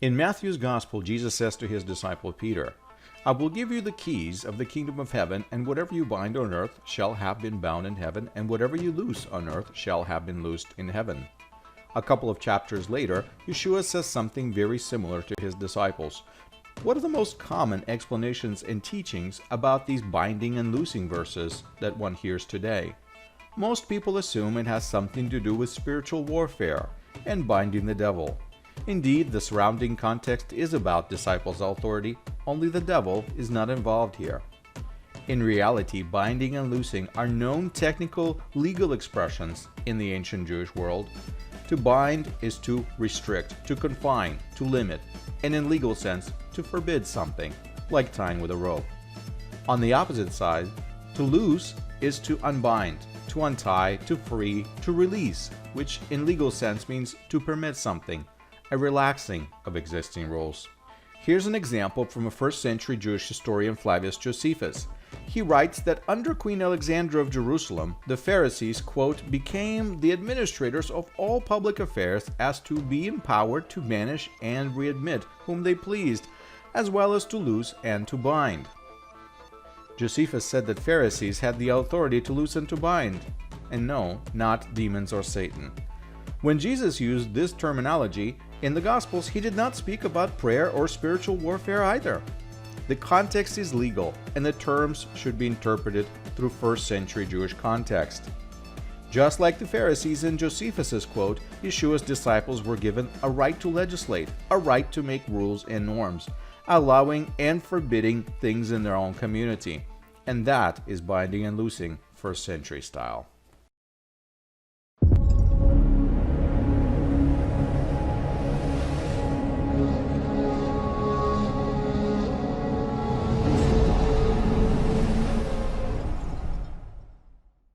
In Matthew's Gospel, Jesus says to his disciple Peter, "I will give you the keys of the kingdom of heaven, and whatever you bind on earth shall have been bound in heaven, and whatever you loose on earth shall have been loosed in heaven." A couple of chapters later, Yeshua says something very similar to his disciples. What are the most common explanations and teachings about these binding and loosing verses that one hears today? Most people assume it has something to do with spiritual warfare and binding the devil. Indeed, the surrounding context is about disciples' authority, only the devil is not involved here. In reality, binding and loosing are known technical legal expressions in the ancient Jewish world. To bind is to restrict, to confine, to limit, and in legal sense, to forbid something, like tying with a rope. On the opposite side, to loose is to unbind, to untie, to free, to release, which in legal sense means to permit something, a relaxing of existing rules. Here's an example from a first century Jewish historian, Flavius Josephus. He writes that under Queen Alexandra of Jerusalem, the Pharisees, quote, became the administrators of all public affairs as to be empowered to banish and readmit whom they pleased, as well as to loose and to bind. Josephus said that Pharisees had the authority to loose and to bind, and no, not demons or Satan. When Jesus used this terminology in the Gospels, he did not speak about prayer or spiritual warfare either. The context is legal, and the terms should be interpreted through first century Jewish context. Just like the Pharisees in Josephus's quote, Yeshua's disciples were given a right to legislate, a right to make rules and norms, allowing and forbidding things in their own community. And that is binding and loosing first century style.